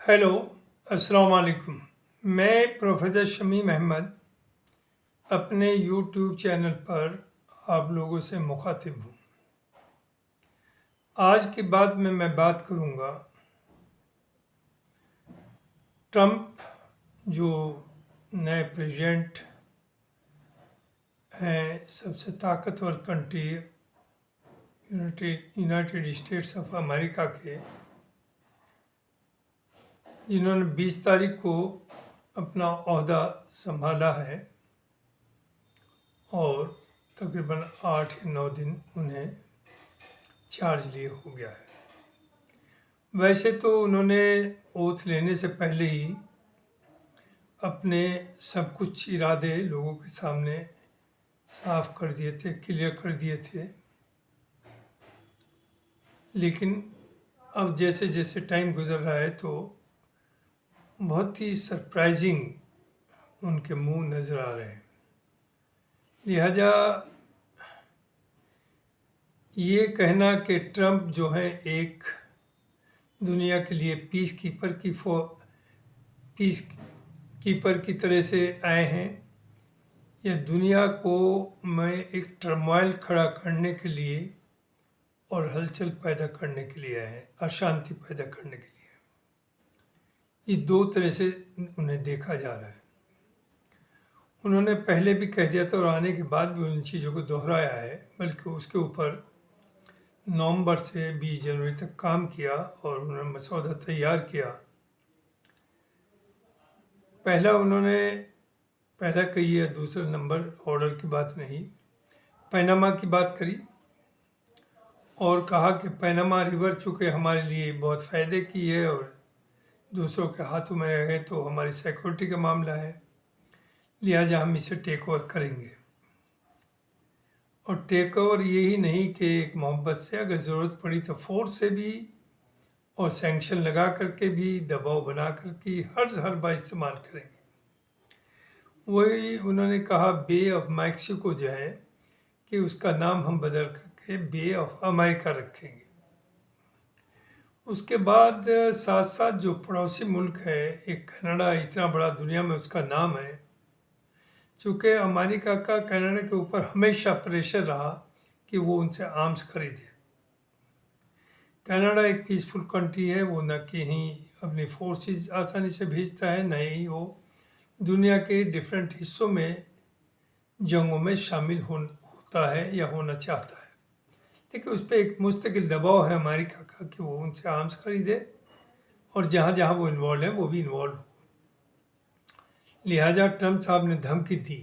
Hello, अस्सलाम वालेकुम। मैं प्रोफेसर शमीम अहमद अपने यूट्यूब चैनल पर आप लोगों से मुखातिब हूँ। आज की बात में मैं बात करूँगा ट्रंप जो नए प्रेसिडेंट हैं, सबसे ताकतवर country United states of America के, जिन्होंने 20 तारीख को अपना ओहदा संभाला है और तकरीबन 8 या 9 दिन उन्हें चार्ज लिए हो गया है। वैसे तो उन्होंने ओथ लेने से पहले ही अपने सब कुछ इरादे लोगों के सामने साफ कर दिए थे, क्लियर कर दिए थे। लेकिन अब जैसे जैसे टाइम गुजर रहा है तो बहुत ही सरप्राइजिंग उनके मुंह नज़र आ रहे हैं। लिहाजा ये कहना कि ट्रंप जो है एक दुनिया के लिए पीस कीपर की तरह से आए हैं, या दुनिया को मैं एक टर्मोइल खड़ा करने के लिए और हलचल पैदा करने के लिए आए हैं, अशांति पैदा करने के लिए। ये दो तरह से उन्हें देखा जा रहा है। उन्होंने पहले भी कह दिया था और आने के बाद भी उन चीज़ों को दोहराया है, बल्कि उसके ऊपर नवंबर से 20 जनवरी तक काम किया और उन्होंने मसौदा तैयार किया। पहला उन्होंने पैदा की है, दूसरा नंबर ऑर्डर की बात नहीं, पैनामा की बात करी और कहा कि पैनामा रिवर चूँकि हमारे लिए बहुत फ़ायदे की है और दूसरों के हाथों में रहे तो हमारी सिक्योरिटी का मामला है, लिहाजा हम इसे टेक ओवर करेंगे। और टेक ओवर यही नहीं कि एक मोहब्बत से, अगर ज़रूरत पड़ी तो फोर्स से भी और सैंक्शन लगा करके भी, दबाव बना करके हर बार इस्तेमाल करेंगे। वही उन्होंने कहा बे ऑफ मैक्सिको जो है कि उसका नाम हम बदल करके बे ऑफ अमेरिका रखेंगे। उसके बाद साथ साथ जो पड़ोसी मुल्क है, एक कनाडा, इतना बड़ा दुनिया में उसका नाम है, चूँकि अमेरिका का कनाडा के ऊपर हमेशा प्रेशर रहा कि वो उनसे आर्म्स खरीदे। कनाडा एक पीसफुल कंट्री है, वो न कहीं अपनी फोर्सेस आसानी से भेजता है, न ही वो दुनिया के डिफरेंट हिस्सों में जंगों में शामिल होता है या होना चाहता है। लेकिन उस पर एक मुस्तकिल दबाव है अमेरिका का कि वो उनसे आर्म्स खरीदे और जहाँ जहाँ वो इन्वॉल्व है वो भी इन्वॉल्व हो। लिहाजा ट्रंप साहब ने धमकी दी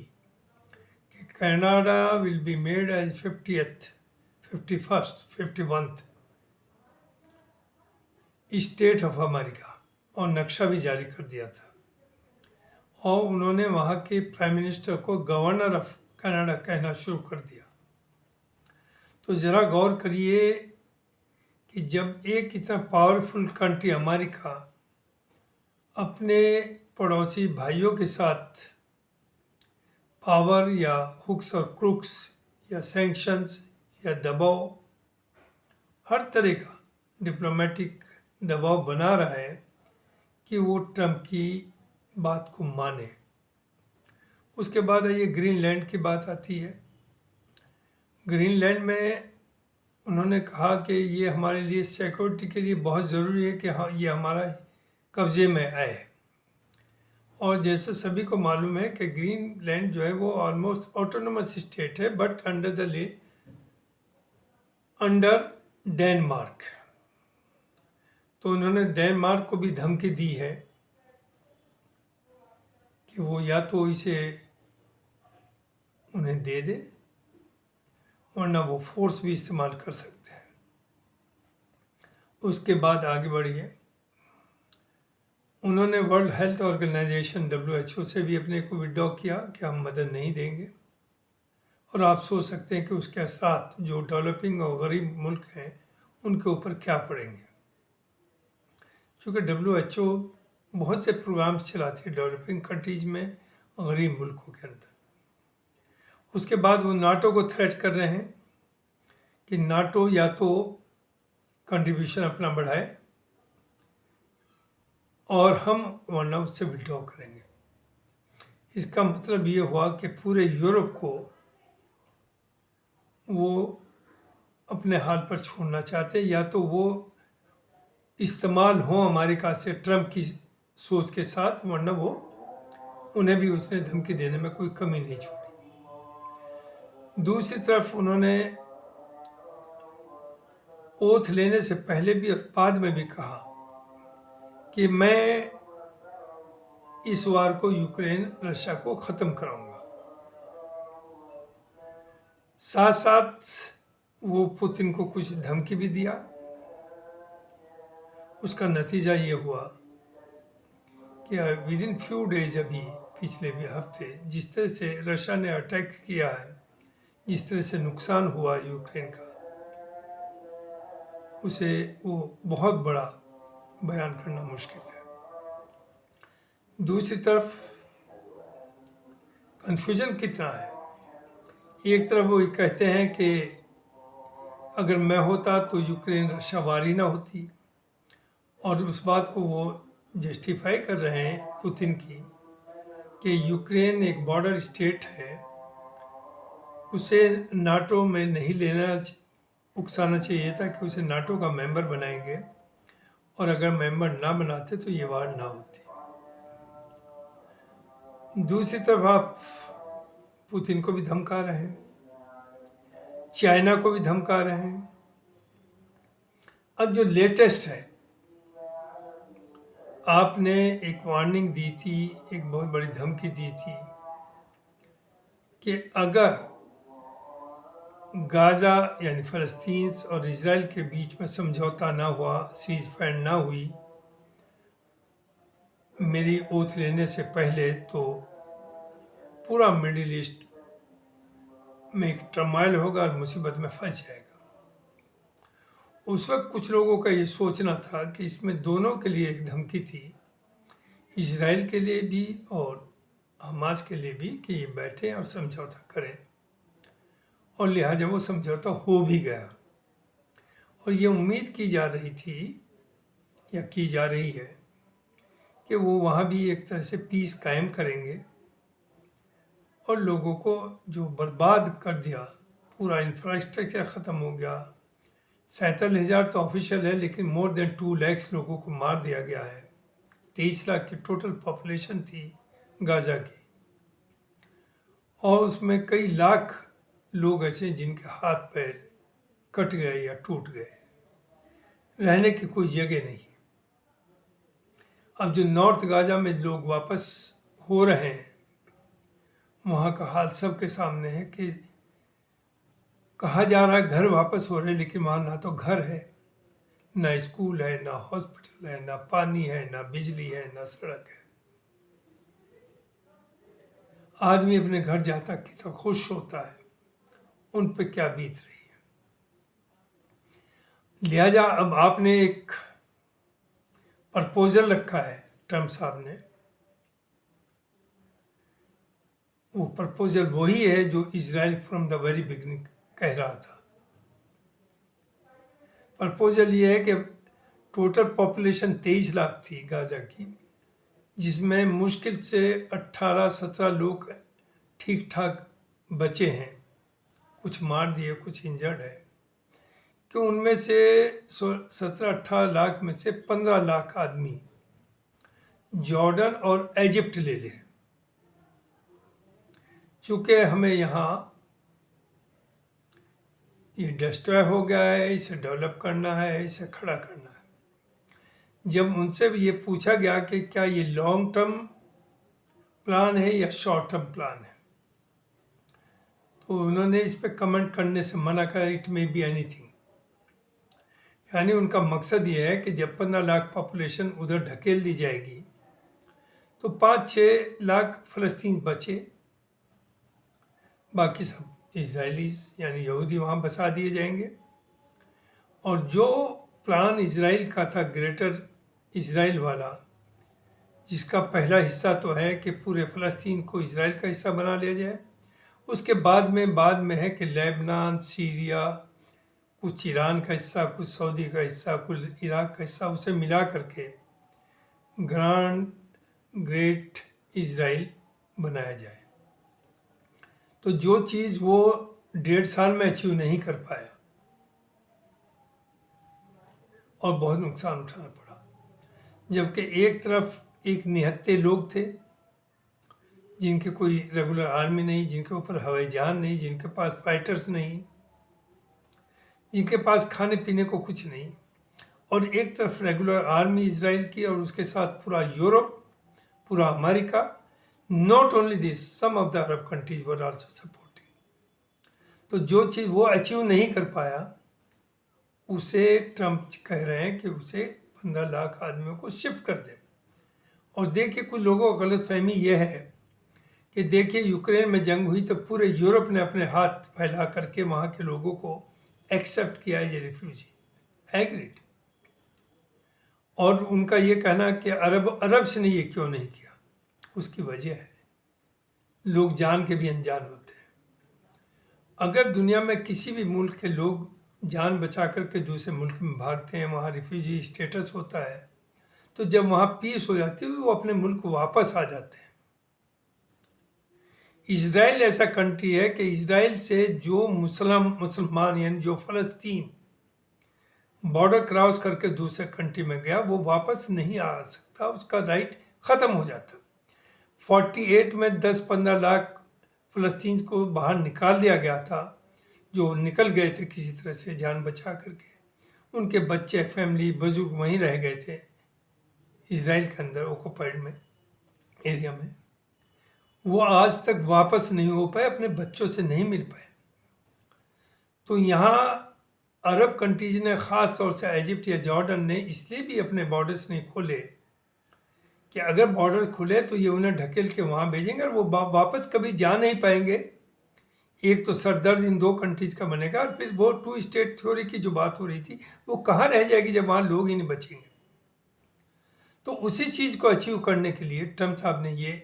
कि Canada will be made as 50th, 51st, 51th state of America, और नक्शा भी जारी कर दिया था। और उन्होंने वहाँ के प्राइम मिनिस्टर को गवर्नर ऑफ कनाडा कहना शुरू कर दिया। तो ज़रा गौर करिए कि जब एक इतना पावरफुल कंट्री अमेरिका अपने पड़ोसी भाइयों के साथ पावर या हुक्स और क्रुक्स या सैंक्शंस या दबाव, हर तरह का डिप्लोमेटिक दबाव बना रहा है कि वो ट्रंप की बात को माने। उसके बाद ये ग्रीनलैंड की बात आती है। ग्रीनलैंड में उन्होंने कहा कि ये हमारे लिए सिक्योरिटी के लिए बहुत ज़रूरी है कि हाँ, ये हमारा कब्जे में आए। और जैसे सभी को मालूम है कि ग्रीनलैंड जो है वो ऑलमोस्ट ऑटोनोमस स्टेट है, बट अंडर डेनमार्क। तो उन्होंने डेनमार्क को भी धमकी दी है कि वो या तो इसे उन्हें दे दे, वरना वो फोर्स भी इस्तेमाल कर सकते हैं। उसके बाद आगे बढ़िए, उन्होंने वर्ल्ड हेल्थ ऑर्गेनाइजेशन WHO से भी अपने को विड्रॉ किया कि हम मदद नहीं देंगे। और आप सोच सकते हैं कि उसके असरात जो डेवलपिंग और गरीब मुल्क हैं उनके ऊपर क्या पड़ेंगे, क्योंकि WHO बहुत से प्रोग्राम्स चलाती है डेवलपिंग कंट्रीज में, गरीब मुल्कों के अंदर। उसके बाद वो नाटो को थ्रेट कर रहे हैं कि नाटो या तो कंट्रीब्यूशन अपना बढ़ाए और हम वरना उससे विड्रॉ करेंगे। इसका मतलब ये हुआ कि पूरे यूरोप को वो अपने हाल पर छोड़ना चाहते, या तो वो इस्तेमाल हो अमेरिका से ट्रम्प की सोच के साथ, वरना वो उन्हें भी उसने धमकी देने में कोई कमी नहीं छोड़ी। दूसरी तरफ उन्होंने ओथ लेने से पहले भी और बाद में भी कहा कि मैं इस वार को यूक्रेन रशिया को ख़त्म कराऊंगा। साथ साथ वो पुतिन को कुछ धमकी भी दिया। उसका नतीजा ये हुआ कि विद इन फ्यू डेज, अभी पिछले भी हफ्ते, जिस तरह से रशिया ने अटैक किया है, जिस तरह से नुकसान हुआ यूक्रेन का, उसे वो बहुत बड़ा बयान करना मुश्किल है। दूसरी तरफ कन्फ्यूजन कितना है। एक तरफ वो कहते हैं कि अगर मैं होता तो यूक्रेन रशिया वारी ना होती, और उस बात को वो जस्टिफाई कर रहे हैं पुतिन की कि यूक्रेन एक बॉर्डर स्टेट है, उसे नाटो में नहीं उकसाना चाहिए था कि उसे नाटो का मेंबर बनाएंगे, और अगर मेंबर ना बनाते तो ये वार ना होती। दूसरी तरफ आप पुतिन को भी धमका रहे हैं, चाइना को भी धमका रहे हैं। अब जो लेटेस्ट है, आपने एक वार्निंग दी थी, एक बहुत बड़ी धमकी दी थी कि अगर गाजा यानी फ़लस्तीन और इजराइल के बीच में समझौता ना हुआ, सीज फायर ना हुई मेरी ओथ लेने से पहले, तो पूरा मिडिल ईस्ट में एक टर्माइल होगा और मुसीबत में फंस जाएगा। उस वक्त कुछ लोगों का ये सोचना था कि इसमें दोनों के लिए एक धमकी थी, इजराइल के लिए भी और हमास के लिए भी, कि ये बैठें और समझौता करें, और लिहाजा वो समझौता हो भी गया। और ये उम्मीद की जा रही थी या की जा रही है कि वो वहाँ भी एक तरह से पीस कायम करेंगे, और लोगों को जो बर्बाद कर दिया, पूरा इंफ्रास्ट्रक्चर ख़त्म हो गया। 47,000 तो ऑफिशियल है, लेकिन मोर देन 2 लाख लोगों को मार दिया गया है। 23 लाख की टोटल पॉपुलेशन थी गाजा की, और उसमें कई लाख लोग ऐसे जिनके हाथ पैर कट गए या टूट गए, रहने की कोई जगह नहीं। अब जो नॉर्थ गाजा में लोग वापस हो रहे हैं, वहाँ का हाल सबके सामने है कि कहा जा रहा है घर वापस हो रहे हैं, लेकिन वहाँ ना तो घर है, ना स्कूल है, ना हॉस्पिटल है, ना पानी है, ना बिजली है, ना सड़क है। आदमी अपने घर जाता कितना खुश होता है, उन पे क्या बीत रही है। लिहाजा अब आपने एक प्रपोजल रखा है ट्रम्प साहब ने। वो प्रपोजल वही है जो Israel from the very beginning कह रहा था। प्रपोजल ये है कि टोटल पॉपुलेशन 23 लाख थी गाजा की, जिसमें मुश्किल से 18-17 लोग ठीक ठाक बचे हैं, कुछ मार दिए, कुछ इंजर्ड है, कि उनमें से 17-18 लाख में से 15 लाख आदमी जॉर्डन और इजिप्ट ले ले। चूँकि हमें यहाँ ये डिस्ट्रॉय हो गया है, इसे डेवलप करना है, इसे खड़ा करना है। जब उनसे भी ये पूछा गया कि क्या ये लॉन्ग टर्म प्लान है या शॉर्ट टर्म प्लान है, तो उन्होंने इस पर कमेंट करने से मना करा, इट मे बी एनीथिंग। यानी उनका मकसद ये है कि जब 15 लाख पॉपुलेशन उधर ढकेल दी जाएगी, तो 5-6 लाख फ़लस्तीन बचे, बाकी सब इजरायलीज यानी यहूदी वहाँ बसा दिए जाएंगे। और जो प्लान इजराइल का था, ग्रेटर इजराइल वाला, जिसका पहला हिस्सा तो है कि पूरे फ़लस्तीन को इजराइल का हिस्सा बना लिया जाए, उसके बाद में है कि लेबनान, सीरिया, कुछ ईरान का हिस्सा, कुछ सऊदी का हिस्सा, कुछ इराक का हिस्सा, उसे मिला करके ग्रांड ग्रेट इजराइल बनाया जाए। तो जो चीज़ वो 1.5 साल में अचीव नहीं कर पाया और बहुत नुकसान उठाना पड़ा, जबकि एक तरफ एक निहत्थे लोग थे जिनके कोई रेगुलर आर्मी नहीं, जिनके ऊपर हवाई जहाज नहीं, जिनके पास फाइटर्स नहीं, जिनके पास खाने पीने को कुछ नहीं, और एक तरफ रेगुलर आर्मी इजराइल की और उसके साथ पूरा यूरोप, पूरा America. Not only this, some of the Arab countries were also supporting. तो जो चीज़ वो अचीव नहीं कर पाया उसे ट्रम्प कह रहे हैं कि उसे 15 लाख आदमियों को शिफ्ट कर दें। और देखिए, कुछ लोगों को गलतफहमी यह है कि देखिए यूक्रेन में जंग हुई तो पूरे यूरोप ने अपने हाथ फैला करके वहाँ के लोगों को एक्सेप्ट किया एज ए रिफ्यूजी, एग्रीड। और उनका ये कहना कि अरब्स ने ये क्यों नहीं किया, उसकी वजह है लोग जान के भी अनजान होते हैं। अगर दुनिया में किसी भी मुल्क के लोग जान बचा करके दूसरे मुल्क में भागते हैं, वहाँ रिफ्यूजी स्टेटस होता है, तो जब वहाँ पीस हो जाती है तो वो अपने मुल्क को वापस आ जाते हैं। इजराइल ऐसा कंट्री है कि इजराइल से जो मुसलमान यानी जो फ़लस्तीन बॉर्डर क्रॉस करके दूसरे कंट्री में गया वो वापस नहीं आ सकता, उसका राइट ख़त्म हो जाता। 48 में 10-15 लाख फ़लस्तीन को बाहर निकाल दिया गया था, जो निकल गए थे किसी तरह से जान बचा करके। उनके बच्चे, फैमिली, बुजुर्ग वहीं रह गए थे इजराइल के अंदर ऑक्युपाइड में एरिया में। वो आज तक वापस नहीं हो पाए, अपने बच्चों से नहीं मिल पाए। तो यहाँ अरब कंट्रीज ने ख़ास तौर से इजिप्ट या जॉर्डन ने इसलिए भी अपने बॉर्डर्स नहीं खोले कि अगर बॉर्डर खुले तो ये उन्हें ढकेल के वहाँ भेजेंगे और वो वापस कभी जा नहीं पाएंगे। एक तो सरदर्द इन दो कंट्रीज का बनेगा, और फिर वो 2 स्टेट थ्योरी की जो बात हो रही थी वो कहाँ रह जाएगी जब वहाँ लोग ही नहीं बचेंगे। तो उसी चीज़ को अचीव करने के लिए ट्रम्प साहब ने ये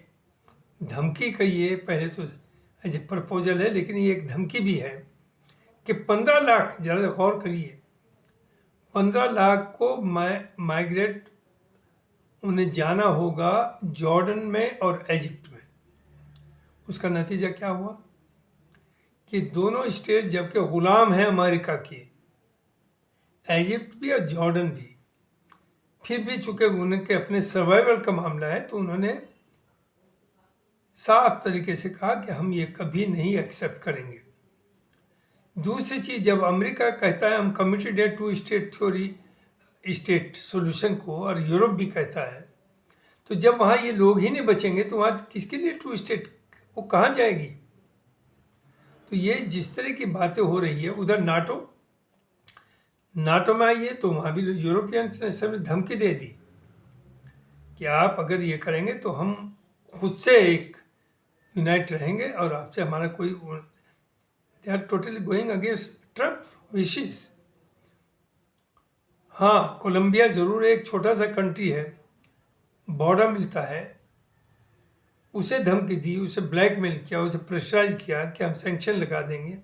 धमकी कही है। पहले तो एज ए प्रपोजल है, लेकिन ये एक धमकी भी है कि 15 लाख, ज़रा गौर करिए, 15 लाख को माइग्रेट उन्हें जाना होगा जॉर्डन में और इजिप्ट में। उसका नतीजा क्या हुआ कि दोनों स्टेट जबकि ग़ुलाम हैं अमेरिका की, इजिप्ट भी और जॉर्डन भी, फिर भी चूँकि उनके अपने सर्वाइवल का मामला है तो उन्होंने साफ तरीके से कहा कि हम ये कभी नहीं एक्सेप्ट करेंगे। दूसरी चीज़, जब अमेरिका कहता है हम कमिटेड है 2 स्टेट थ्योरी, स्टेट सॉल्यूशन को, और यूरोप भी कहता है, तो जब वहाँ ये लोग ही नहीं बचेंगे तो वहाँ किसके लिए 2 स्टेट, वो कहाँ जाएगी। तो ये जिस तरह की बातें हो रही है, उधर नाटो में आइए तो वहाँ भी यूरोपियन ने सब धमकी दे दी कि आप अगर ये करेंगे तो हम खुद से एक यूनाइट रहेंगे और आपसे हमारा कोई, they are totally going against Trump wishes. हाँ, कोलंबिया ज़रूर एक छोटा सा कंट्री है, बॉर्डर मिलता है, उसे धमकी दी, उसे ब्लैकमेल किया, उसे प्रेशराइज किया कि हम सैंक्शन लगा देंगे,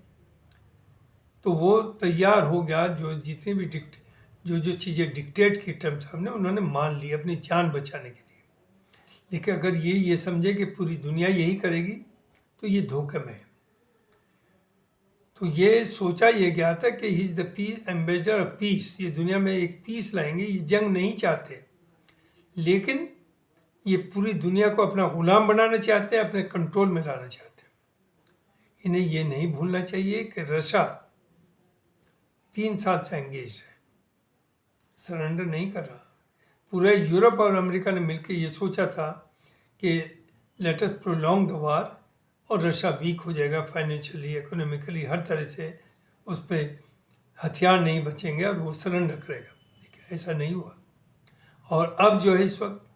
तो वो तैयार हो गया। जो जितनी भी जो चीज़ें डिक्टेट की ट्रम्प साहब ने, उन्होंने मान ली अपनी जान बचाने के लिए। लेकिन अगर ये समझे कि पूरी दुनिया यही करेगी तो ये धोखे में है। तो ये सोचा ये गया था कि he is the piece ambassador of peace, ये दुनिया में एक पीस लाएंगे, ये जंग नहीं चाहते, लेकिन ये पूरी दुनिया को अपना गुलाम बनाना चाहते हैं, अपने कंट्रोल में लाना चाहते हैं। इन्हें ये नहीं भूलना चाहिए कि रशिया 3 साल से एंगेज है, सरेंडर नहीं कर रहा। पूरे यूरोप और अमेरिका ने मिलकर ये सोचा था कि let us prolong the war, और रशिया वीक हो जाएगा फाइनेंशियली, इकोनॉमिकली, हर तरह से उस पर हथियार नहीं बचेंगे और वो सरेंडर करेगा। लेकिन ऐसा नहीं हुआ। और अब जो है इस वक्त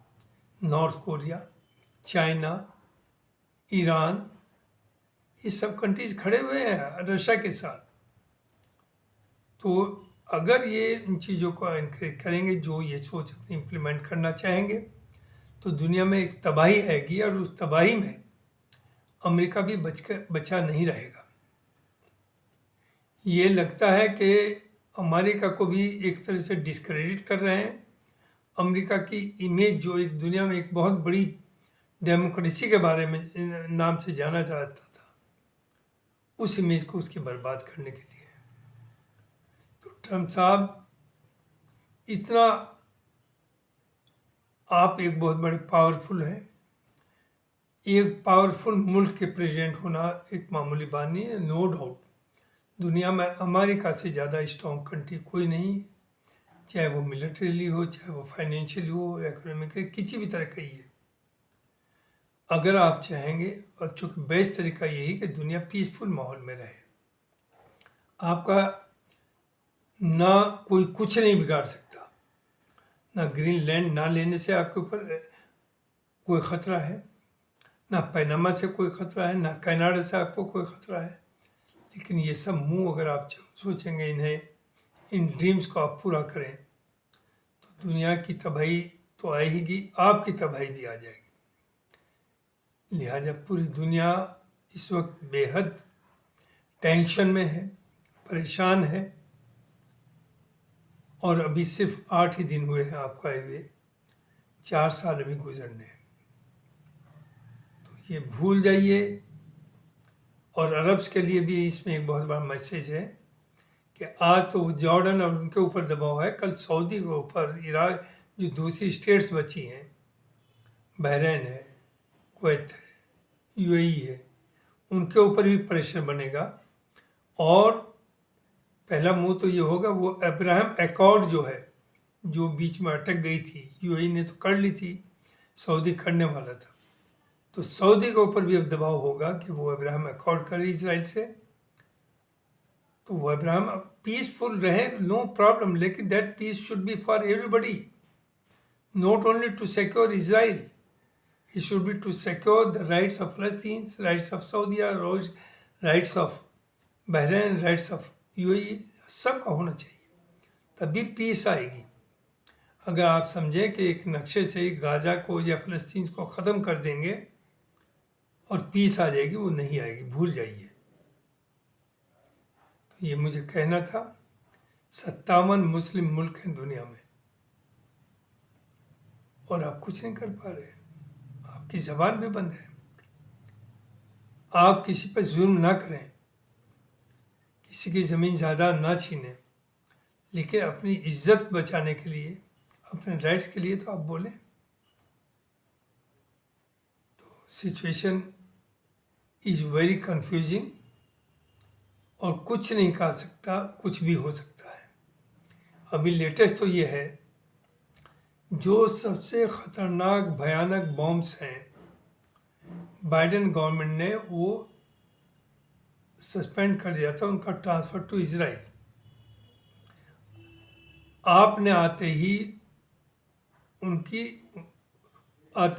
नॉर्थ कोरिया, चाइना, ईरान, ये सब कंट्रीज खड़े हुए हैं रशिया के साथ। तो अगर ये इन चीज़ों को इनकरेज करेंगे, जो ये सोच अपनी इम्प्लीमेंट करना चाहेंगे, तो दुनिया में एक तबाही आएगी, और उस तबाही में अमेरिका भी बचा नहीं रहेगा। ये लगता है कि अमेरिका को भी एक तरह से डिस्क्रेडिट कर रहे हैं, अमेरिका की इमेज जो एक दुनिया में एक बहुत बड़ी डेमोक्रेसी के बारे में नाम से जाना जाता था, उस इमेज को उसकी बर्बाद करने के लिए। तो ट्रम्प साहब इतना, आप एक बहुत बड़े पावरफुल हैं, एक पावरफुल मुल्क के प्रेसिडेंट होना एक मामूली बात नहीं है, नो डाउट। दुनिया में अमेरिका से ज़्यादा स्ट्रॉन्ग कंट्री कोई नहीं, चाहे वो मिलिट्रीली हो, चाहे वो फाइनेंशियली हो, इकोनॉमिकली, किसी भी तरह का ही है। अगर आप चाहेंगे, और चूँकि बेस्ट तरीका यही कि दुनिया पीसफुल माहौल में रहे, आपका ना कोई कुछ नहीं बिगाड़ सकता, ना ग्रीनलैंड ना लेने से आपके ऊपर कोई ख़तरा है, ना पैनामा से कोई ख़तरा है, ना कनाडा से आपको कोई ख़तरा है। लेकिन ये सब मुंह अगर आप सोचेंगे इन्हें, इन ड्रीम्स को आप पूरा करें, तो दुनिया की तबाही तो आएगी, आपकी तबाही भी आ जाएगी। लिहाजा पूरी दुनिया इस वक्त बेहद टेंशन में है, परेशान है, और अभी सिर्फ 8 ही दिन हुए हैं आपको आए हुए, 4 साल अभी गुजरने हैं। तो ये भूल जाइए। और अरब्स के लिए भी इसमें एक बहुत बड़ा मैसेज है कि आज तो जॉर्डन और उनके ऊपर दबाव है, कल सऊदी के ऊपर, इराक, जो दूसरी स्टेट्स बची हैं, बहरीन है, कुवैत है, यूएई है, उनके ऊपर भी प्रेशर बनेगा। और पहला मुंह तो ये होगा, वो अब्राहम एकॉर्ड जो है, जो बीच में अटक गई थी, यूएई ने तो कर ली थी, सऊदी करने वाला था, तो सऊदी के ऊपर भी अब दबाव होगा कि वो अब्राहम एकॉर्ड करे इजराइल से। तो वो अब्राहम पीसफुल रहे, नो प्रॉब्लम, लेकिन that peace should be for everybody, not only to secure Israel, it should be to secure the rights of Palestinians, rights of Saudi Arabia, rights of Bahrain, rights of UAE, सबका होना चाहिए, तभी piece आएगी। अगर आप समझें कि एक नक्शे से गाजा को या फ़लस्तीन को ख़त्म कर देंगे और पीस आ जाएगी, वो नहीं आएगी, भूल जाइए। तो ये मुझे कहना था। 57 मुस्लिम मुल्क हैं दुनिया में, और आप कुछ नहीं कर पा रहे, आपकी ज़बान भी बंद है। आप किसी पर जुल्म ना करें, किसी की ज़मीन जायदाद ना छीनें, लेकिन अपनी इज्जत बचाने के लिए, अपने राइट्स के लिए तो आप बोलें। तो सिचुएशन इज़ वेरी कंफ्यूजिंग, और कुछ नहीं कहा सकता, कुछ भी हो सकता है। अभी लेटेस्ट तो ये है, जो सबसे ख़तरनाक भयानक बॉम्ब्स हैं, बाइडेन गवर्नमेंट ने वो सस्पेंड कर दिया था, उनका ट्रांसफ़र टू इजराइल। आपने आते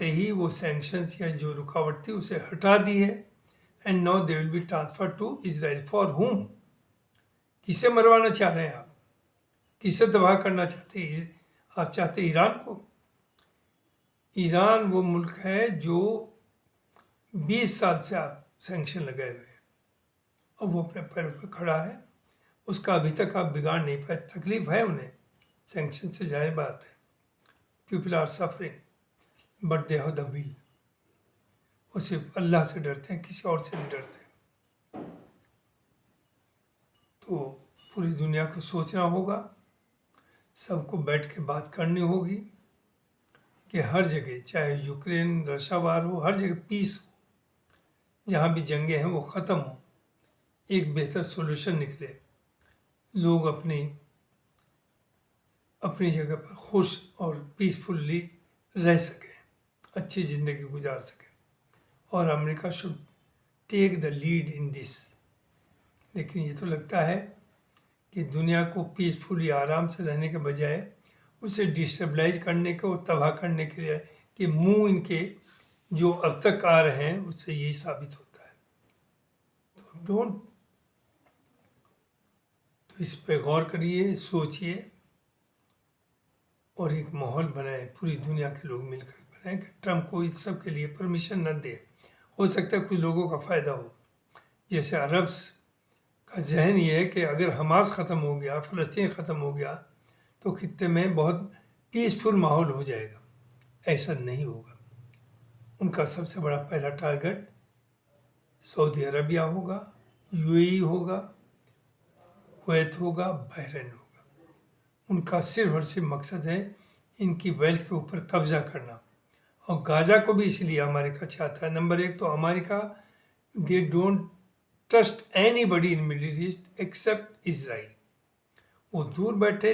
ही वो सैंक्शंस या जो रुकावट थी उसे हटा दी है, and now they will be transfer to Israel. For whom? किसे मरवाना चाह रहे हैं आप? किसे तबाह करना चाहते हैं आप? चाहते ईरान को? ईरान वो मुल्क है जो 20 साल से आप सैंक्शन लगाए हुए हैं, और वो अपने पैरों पर खड़ा है, उसका अभी तक आप बिगाड़ नहीं पाए। तकलीफ है उन्हें सैंक्शन से, जाहिर बात है, people are suffering, but they have the will. वो सिर्फ अल्लाह से डरते हैं, किसी और से नहीं डरते। तो पूरी दुनिया को सोचना होगा, सबको बैठ के बात करनी होगी कि हर जगह, चाहे यूक्रेन रशिया वार हो, हर जगह पीस हो, जहाँ भी जंगें हैं वो ख़त्म हो, एक बेहतर सोल्यूशन निकले, लोग अपनी जगह पर खुश और पीसफुली रह सकें, अच्छी ज़िंदगी गुजार सकें। और America should take the lead in this. लेकिन ये तो लगता है कि दुनिया को पीसफुली आराम से रहने के बजाय उसे डिस्टेबलाइज करने के और तबाह करने के लिए कि मुंह इनके जो अब तक आ रहे हैं उससे यही साबित होता है। तो इस पे गौर करिए, सोचिए, और एक माहौल बनाए, पूरी दुनिया के लोग मिलकर बनाएं कि ट्रम्प को इस सब के लिए परमिशन न दे। हो सकता है कुछ लोगों का फ़ायदा हो, जैसे अरब्स का जहन ये है कि अगर हमास ख़त्म हो गया, फ़लस्तीन ख़त्म हो गया, तो खित्ते में बहुत पीसफुल माहौल हो जाएगा, ऐसा नहीं होगा। उनका सबसे बड़ा पहला टारगेट सऊदी अरबिया होगा, यूएई होगा, कुवैत होगा, बहरीन होगा। उनका सिर्फ और सिर्फ मकसद है इनकी वेल्थ के ऊपर कब्जा करना। और गाजा को भी इसलिए अमेरिका चाहता है। नंबर एक तो America, they don't trust anybody in Middle East except Israel. वो दूर बैठे,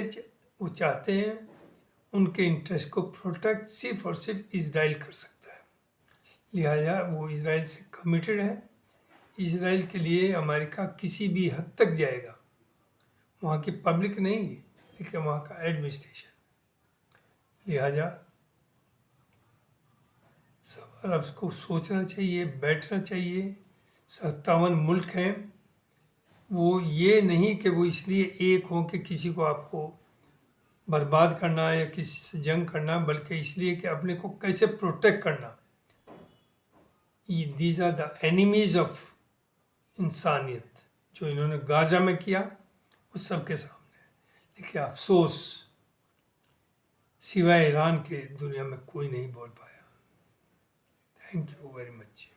वो चाहते हैं उनके इंटरेस्ट को प्रोटेक्ट सिर्फ और सिर्फ इसराइल कर सकता है, लिहाजा वो इसराइल से कमिटेड है। इसराइल के लिए अमेरिका किसी भी हद तक जाएगा, वहाँ की पब्लिक नहीं लेकिन वहाँ का एडमिनिस्ट्रेशन। लिहाजा सब अरब को सोचना चाहिए, बैठना चाहिए। 57 मुल्क हैं, वो ये नहीं कि वो इसलिए एक हों कि किसी को आपको बर्बाद करना या किसी से जंग करना, बल्कि इसलिए कि अपने को कैसे प्रोटेक्ट करना। These are the enemies of इंसानियत। जो इन्होंने गाजा में किया उस सब के सामने, लेकिन अफसोस सिवाय ईरान के दुनिया में कोई नहीं बोल पाया। Thank you very much.